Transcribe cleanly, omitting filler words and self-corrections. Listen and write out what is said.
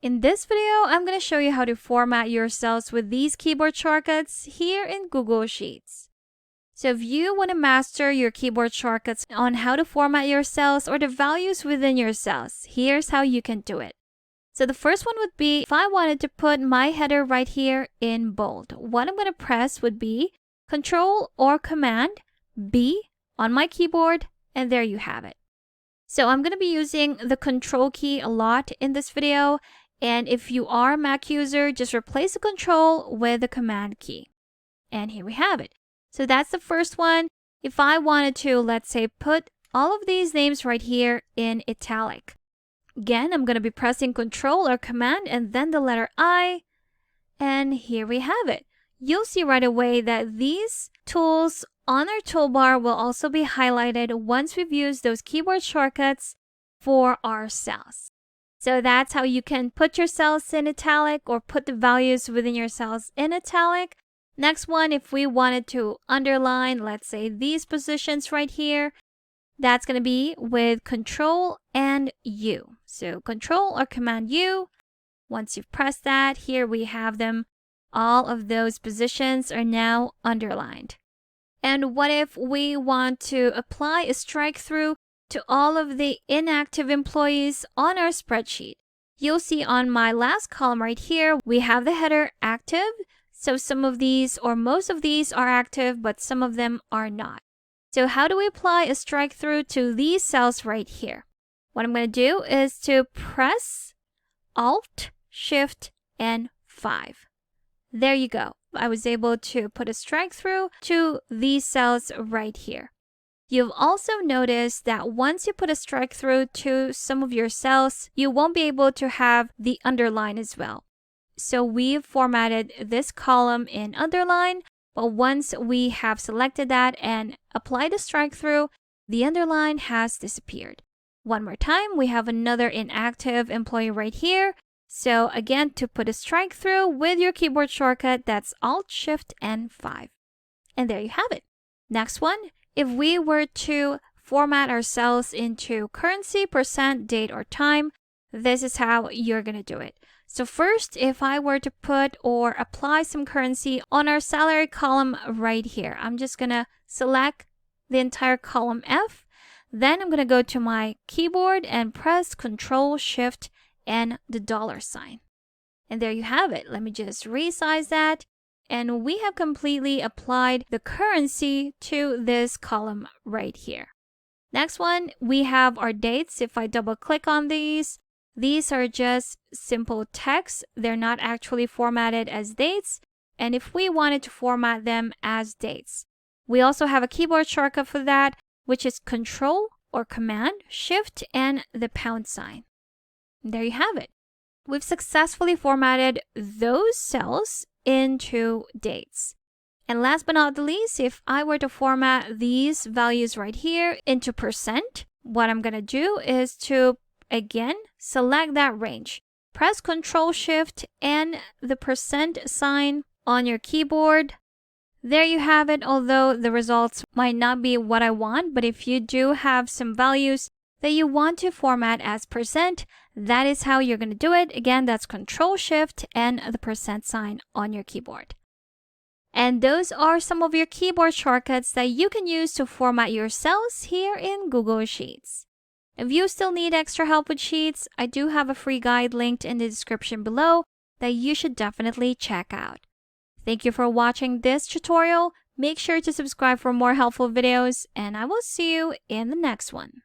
In this video, I'm going to show you how to format your cells with these keyboard shortcuts here in Google Sheets. So if you want to master your keyboard shortcuts on how to format your cells or the values within your cells, here's how you can do it. So the first one would be if I wanted to put my header right here in bold. What I'm going to press would be Control or Command B on my keyboard, and there you have it. So I'm going to be using the Control key a lot in this video. And if you are a Mac user, just replace the Control with the Command key. And here we have it. So that's the first one. If I wanted to, let's say, put all of these names right here in italic. Again, I'm going to be pressing Control or Command and then the letter I. And here we have it. You'll see right away that these tools on our toolbar will also be highlighted once we've used those keyboard shortcuts for our cells. So that's how you can put your cells in italic or put the values within your cells in italic. Next one, if we wanted to underline, let's say these positions right here, that's going to be with Control and U. So Control or Command U. Once you've pressed that, here we have them. All of those positions are now underlined. And what if we want to apply a strike through to all of the inactive employees on our spreadsheet? You'll see on my last column right here, we have the header active. So some of these or most of these are active, but some of them are not. So how do we apply a strike through to these cells right here? What I'm going to do is to press Alt, Shift, and 5. There you go. I was able to put a strike through to these cells right here. You'll also notice that once you put a strike through to some of your cells, you won't be able to have the underline as well. So we've formatted this column in underline, but once we have selected that and applied a strike through, the underline has disappeared. One more time, we have another inactive employee right here. So again, to put a strike through with your keyboard shortcut, that's Alt, Shift, and 5. And there you have it. Next one. If we were to format our cells into currency, percent, date, or time, this is how you're going to do it. So first, if I were to put or apply some currency on our salary column right here, I'm just going to select the entire column F. Then I'm going to go to my keyboard and press Control, Shift, and the $sign. And there you have it. Let me just resize that. And we have completely applied the currency to this column right here. Next one, we have our dates. If I double click on these are just simple text. They're not actually formatted as dates. And if we wanted to format them as dates, we also have a keyboard shortcut for that, which is Control or Command, Shift, and the $sign. And there you have it. We've successfully formatted those cells into dates. And last but not the least, if I were to format these values right here into percent, what I'm going to do is to, again, select that range. Press Control, Shift, and the percent sign on your keyboard. There you have it, although the results might not be what I want, but if you do have some values that you want to format as percent, that is how you're going to do it. Again, that's Control, Shift, and the percent sign on your keyboard. And those are some of your keyboard shortcuts that you can use to format your cells here in Google Sheets. If you still need extra help with Sheets, I do have a free guide linked in the description below that you should definitely check out. Thank you for watching this tutorial. Make sure to subscribe for more helpful videos, and I will see you in the next one.